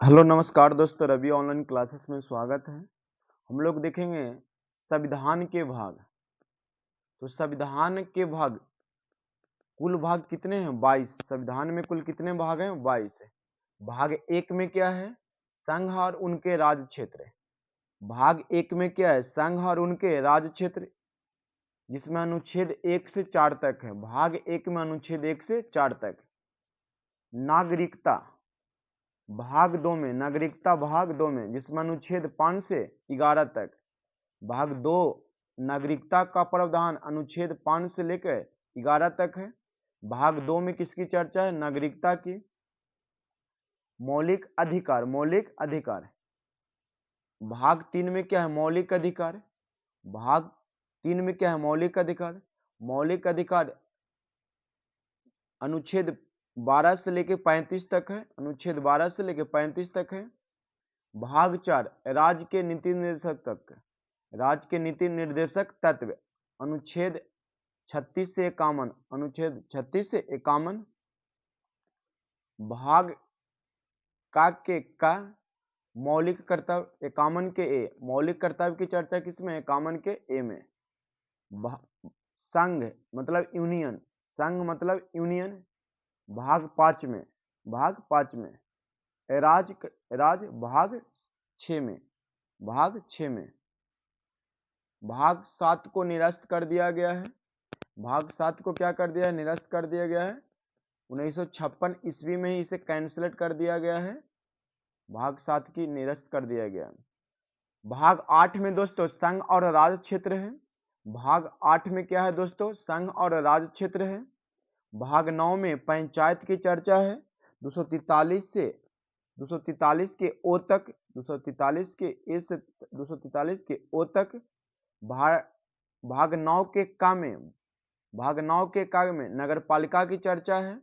Hello नमस्कार दोस्तों, Ravi online classes में स्वागत है। हम लोग देखेंगे संविधान के भाग। तो संविधान के भाग, कुल भाग कितने हैं? 22। संविधान में कुल कितने भाग हैं? 22 है। भाग एक में क्या है? संघ और उनके राज्य क्षेत्र। भाग एक में क्या है? संघ और उनके राज्य क्षेत्र, जिसमें अनुच्छेद 1 से 4 तक है। भाग एक में अनुच्छेद 1 से 4 तक। नागरिकता भाग 2 में, नागरिकता भाग 2 में, जिसमें अनुच्छेद 5 से 11 तक। भाग 2 नागरिकता का प्रावधान अनुच्छेद 5 से लेकर 11 तक है। भाग 2 में किसकी चर्चा है? नागरिकता की। मौलिक अधिकार, मौलिक अधिकार। भाग 3 में क्या है? मौलिक अधिकार। भाग 3 में क्या है? मौलिक अधिकार। मौलिक अधिकार अनुच्छेद 12 से लेकर 35 तक है। अनुच्छेद 12 से लेकर 35 तक है। भाग 4 राज्य के नीति निर्देशक तक। राज्य के नीति निर्देशक तत्व अनुच्छेद 36 से 51। अनुच्छेद 36 से 51। भाग का मौलिक कर्तव्य 51 के ए। मौलिक कर्तव्य की चर्चा किसमें? 51 के ए में। संघ मतलब यूनियन, संघ मतलब यूनियन, भाग 5 में। भाग 5 में। राज भाग 6 में। भाग 6 में। भाग 7 को निरस्त कर दिया गया है। भाग 7 को क्या कर दिया है? निरस्त कर दिया गया है। 1956 ईस्वी में ही इसे कैंसलेट कर दिया गया है। भाग 7 की निरस्त कर दिया गया। भाग 8 में दोस्तों संघ और राज्य क्षेत्र है। भाग 8 में क्या है दोस्तों? संघ और राज्य क्षेत्र है। भाग 9 में पंचायत की चर्चा है। 243 से 243 के ओ तक, 243 के ए से 243 के ओ तक। भाग 9 के का में, भाग 9 के का में नगर पालिका की चर्चा है।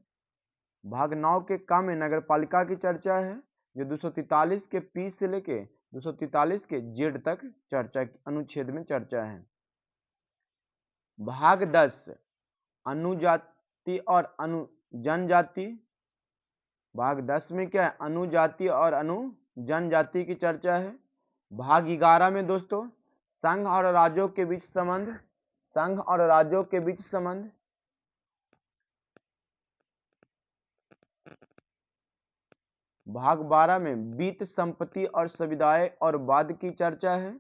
भाग 9 के का में नगर पालिका की चर्चा है, जो 243 के पी से लेके 243 के जेड तक चर्चा अनुच्छेद में चर्चा है। भाग 10 अनुजाति और जनजाति। भाग 10 में क्या है? अनुजाति और जनजाति की चर्चा है। भाग 11 में दोस्तों संघ और राज्यों के बीच संबंध, संघ और राज्यों के बीच संबंध। भाग 12 में वित्त, संपत्ति और सुविधाएं और वाद की चर्चा है।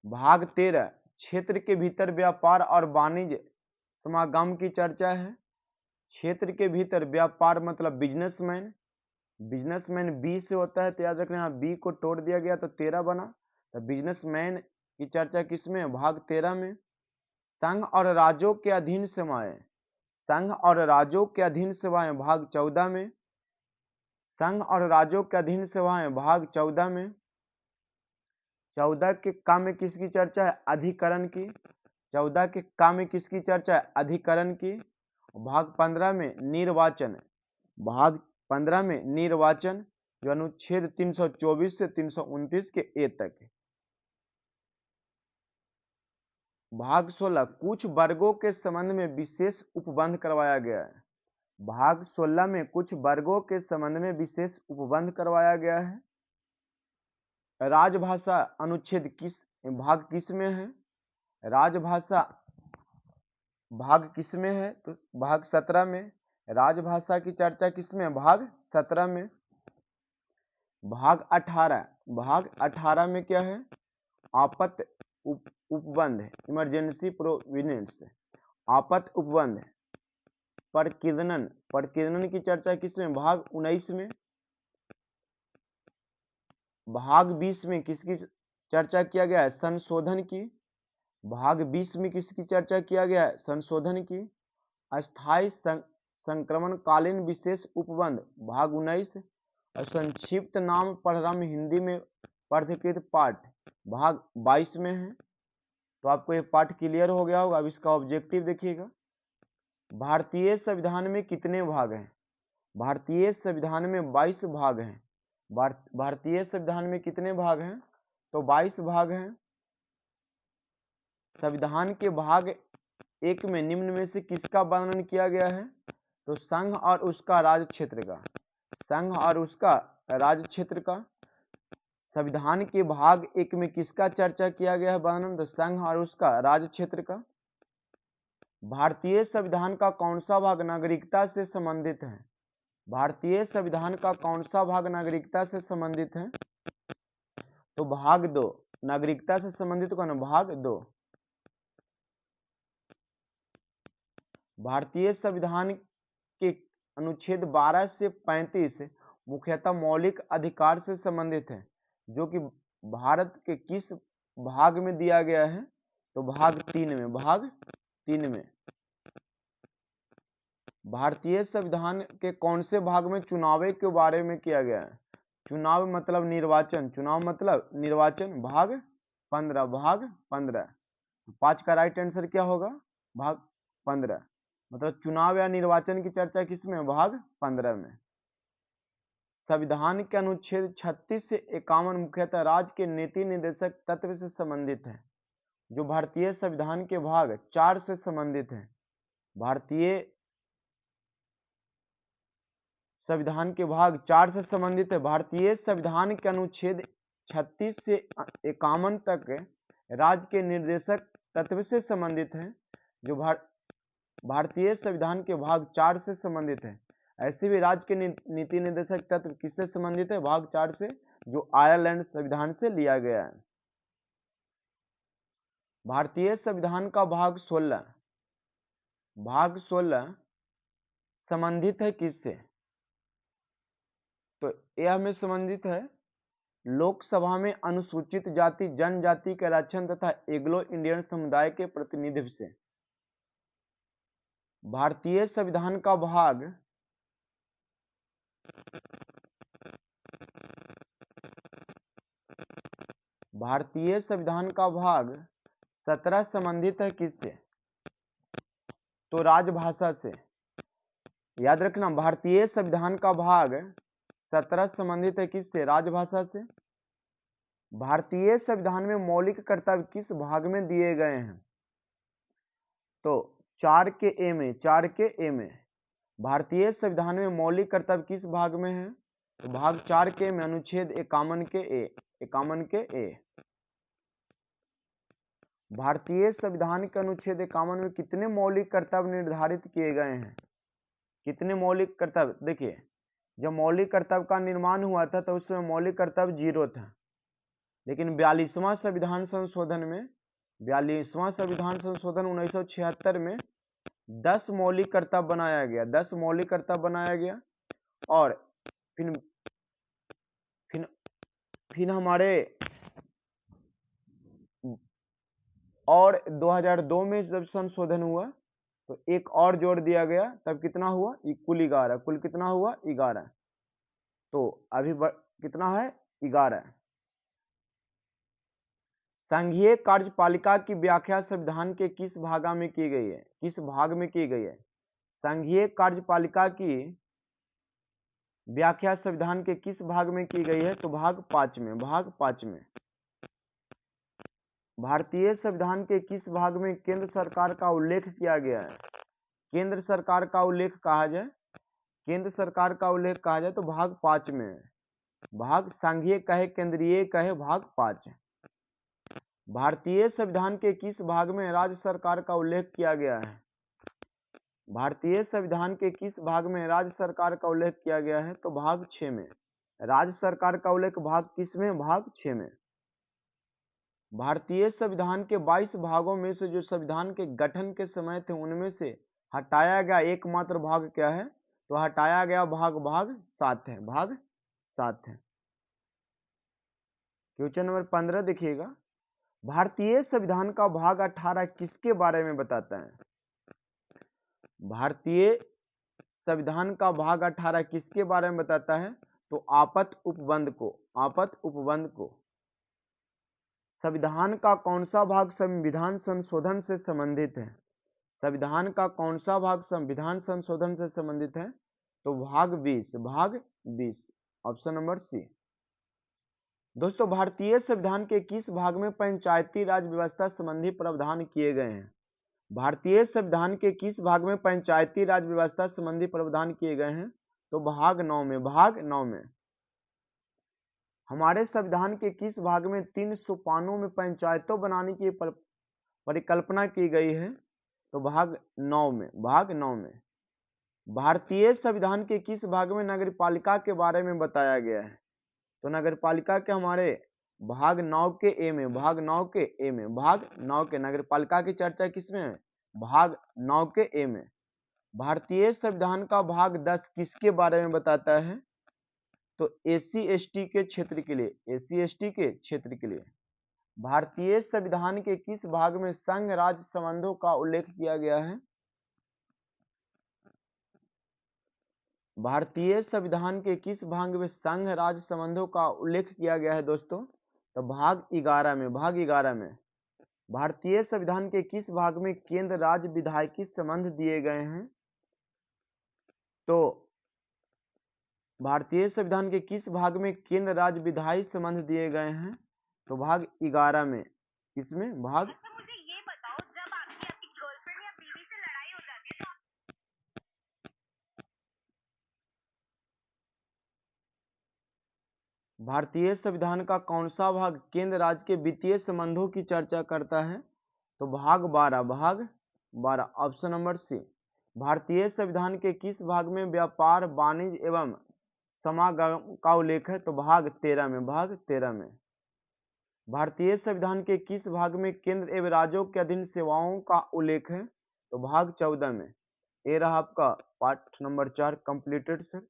भाग 13 क्षेत्र के भीतर व्यापार और वाणिज्य समागम की चर्चा है। क्षेत्र के भीतर व्यापार मतलब बिजनेसमैन। बिजनेसमैन बी से होता है, तो याद रखना यहाँ बी को तोड़ दिया गया तो 13 बना। तो बिजनेसमैन की चर्चा किसमें? भाग 13 में। संघ और राज्यों के अधीन सेवाएं, संघ और राज्यों के अधीन सेवाएं भाग 14 में। संघ और राज्यों के अधीन सेवाएं भाग 14 में। 14 के का में किसकी चर्चा है? अधिकरण की। 14 के का में किसकी चर्चा है? अधिकरण की। भाग 15 में निर्वाचन। भाग 15 में निर्वाचन, जो अनुच्छेद 324 से 329 के ए तक है। भाग 16 कुछ वर्गों के संबंध में विशेष उपबंध करवाया गया है। भाग 16 में कुछ वर्गों के संबंध में विशेष उपबंध करवाया गया है। राजभाषा अनुच्छेद किस भाग किस में है? राजभाषा भाग किस में है? तो भाग 17 में। राजभाषा की चर्चा किस में? भाग 17 में। भाग 18, भाग 18 में क्या है? आपत्ति उपबंध, इमरजेंसी प्रोविडेंस। आपत्ति उपबंध। प्रकीर्णन, प्रकीर्णन की चर्चा किस में? भाग 19 में। भाग 20 में किसकी चर्चा किया गया है? संशोधन की। भाग 20 में किसकी चर्चा किया गया है? संशोधन की। अस्थायी संक्रमणकालीन विशेष उपबंध भाग 19। और संक्षिप्त नाम पढ़रम हिंदी में पाठ्यकृत पाठ भाग 22 में है। तो आपको ये पाठ क्लियर हो गया होगा। अब इसका ऑब्जेक्टिव देखिएगा। भारतीय संविधान में कितने भाग हैं? भारतीय संविधान में 22 भाग हैं। भारतीय संविधान में कितने भाग हैं? तो 22 भाग हैं। संविधान के भाग 1 में निम्न में से किसका वर्णन किया गया है? तो संघ और उसका राज्य क्षेत्र का, संघ और उसका राज्य क्षेत्र का। संविधान के भाग 1 में किसका चर्चा किया गया है वर्णन, तो संघ और उसका राज्य क्षेत्र का। भारतीय संविधान का कौन सा भाग नागरिकता से संबंधित है, भारतीय संविधान का कौन सा भाग नागरिकता से संबंधित है, तो भाग 2 नागरिकता से संबंधित कौन है, भाग 2। भारतीय संविधान के अनुच्छेद 12 से 35 मुख्यतः मौलिक अधिकार से संबंधित है, जो कि भारत के किस भाग में दिया गया है, तो भाग 3 में, भाग 3 में। भारतीय संविधान के कौन से भाग में चुनाव के बारे में किया गया है, चुनाव मतलब निर्वाचन, चुनाव मतलब निर्वाचन, भाग 15, भाग 15। 5 का राइट आंसर क्या होगा, भाग 15। मतलब चुनाव या निर्वाचन की चर्चा किसमें, भाग 15 में। संविधान के अनुच्छेद 36 से 51 मुख्यतः राज्य के नीति निर्देशक तत्व से संबंधित है, जो भारतीय संविधान के भाग 4 से संबंधित है। भारतीय संविधान के भाग 4 से संबंधित है। भारतीय संविधान के अनुच्छेद 36 से 51 तक राज्य के निर्देशक तत्व से संबंधित है, जो भारतीय संविधान के भाग 4 से संबंधित है। ऐसे भी राज्य के नीति निर्देशक तत्व किससे संबंधित है, भाग 4 से, जो आयरलैंड संविधान से लिया गया है। भारतीय संविधान का भाग 16, भाग 16 संबंधित है किससे, तो यह में संबंधित है लोकसभा में अनुसूचित जाति जनजाति के आरक्षण तथा एग्लो इंडियन समुदाय के प्रतिनिधित्व से। भारतीय संविधान का भाग भारतीय संविधान का भाग 17 संबंधित है किससे, तो राजभाषा से। याद रखना, भारतीय संविधान का भाग 17 संबंधित है किससे, राजभाषा से। भारतीय संविधान में मौलिक कर्तव्य किस भाग में दिए गए हैं, तो 4 के ए में, 4 के ए में। भारतीय संविधान में मौलिक कर्तव्य किस भाग में है, तो भाग 4 के में, अनुच्छेद 51 के ए, 51 के ए। भारतीय संविधान के अनुच्छेद 51 में कितने मौलिक कर्तव्य निर्धारित किए गए हैं, कितने मौलिक कर्तव्य। देखिए, जब मौलिक कर्तव्य का निर्माण हुआ था तो उस समय मौलिक कर्तव्य 0 था, लेकिन 42वां संविधान संशोधन में, 42वां संविधान संशोधन 1976 में 10 मौलिक कर्तव्य बनाया गया, 10 मौलिक कर्तव्य बनाया गया। और फिर हमारे और 2002 में जब संशोधन हुआ तो एक और जोड़ दिया गया, तब कितना हुआ, कुल 11, कुल कितना हुआ, 11। तो अभी कितना है, 11। संघीय कार्यपालिका की व्याख्या संविधान के किस भाग में की गई है, किस भाग में की गई है। संघीय कार्यपालिका की व्याख्या संविधान के किस भाग में की गई है, तो भाग 5 में, भाग 5 में। भारतीय संविधान के किस भाग में केंद्र सरकार का उल्लेख किया गया है, केंद्र सरकार का उल्लेख कहा जाए, केंद्र सरकार का उल्लेख कहा जाए तो भाग 5 में। भाग संघीय कहे केंद्रीय कहे, भाग 5। भारतीय संविधान के किस भाग में राज्य सरकार का उल्लेख किया गया है, भारतीय संविधान के किस भाग में राज्य सरकार का उल्लेख किया गया है, तो भाग 6 में। राज्य सरकार का उल्लेख भाग किस में, भाग 6 में। भारतीय संविधान के 22 भागों में से जो संविधान के गठन के समय थे उनमें से हटाया गया एकमात्र भाग क्या है, तो हटाया गया भाग 7 है, भाग 7 है। क्वेश्चन नंबर 15 देखिएगा, भारतीय संविधान का भाग 18 किसके बारे में बताता है। भारतीय संविधान का भाग 18 किसके बारे में बताता है, तो आपत उपबंध को, आपत उपबंध को। संविधान का कौन सा भाग संविधान संशोधन से संबंधित है, संविधान का कौन सा भाग संविधान संशोधन से संबंधित है, तो भाग 20, भाग 20, ऑप्शन नंबर सी। दोस्तों, भारतीय संविधान के किस भाग में पंचायती राज व्यवस्था संबंधी प्रावधान किए गए हैं, भारतीय संविधान के किस भाग में पंचायती राज व्यवस्था संबंधी प्रावधान किए गए हैं? तो भाग 9 में, भाग 9 में। हमारे संविधान के किस भाग में 3 सोपानों में पंचायतों बनाने की परिकल्पना की गई है? तो भाग 9 में, भाग 9 में। भारतीय संविधान के किस भाग में नगरपालिका के बारे में बताया गया है? तो नगरपालिका के हमारे भाग 9 के ए में, भाग 9 के ए में, भाग 9 के नगरपालिका की चर्चा किसमें है? भाग 9 के ए में। भारतीय संविधान का भाग 10 किसके बारे में बताता है? तो एससी एसटी के क्षेत्र के लिए, एससी एसटी के क्षेत्र के लिए। भारतीय संविधान के किस भाग में संघ राज्य संबंधों का उल्लेख किया गया है? भारतीय संविधान के किस भाग में संघ राज्य संबंधों का उल्लेख किया गया है दोस्तों? तो भाग 11 में, भाग 11 में। भारतीय संविधान के किस भाग में केंद्र राज्य विधायकी संबंध दिए गए हैं? तो भारतीय संविधान के किस भाग में केंद्र राज्य विधायी संबंध दिए गए हैं? तो भाग 11 में। किसमें? भाग मुझे ये बताओ, जब आपकी गर्लफ्रेंड या बीवी से लड़ाई हो जाती है तो भारतीय संविधान का कौन सा भाग केंद्र राज्य के वित्तीय संबंधों की चर्चा करता है? तो भाग 12, भाग 12, ऑप्शन नंबर सी। भारतीय संविधान के किस भाग में व्यापार वाणिज्य एवं समागम का उल्लेख है? तो भाग 13 में, भाग 13 में। भारतीय संविधान के किस भाग में केंद्र एवं राज्यों के अधीन सेवाओं का उल्लेख है? तो भाग 14 में। ये रहा आपका पार्ट नंबर 4 कंप्लीटेड सर।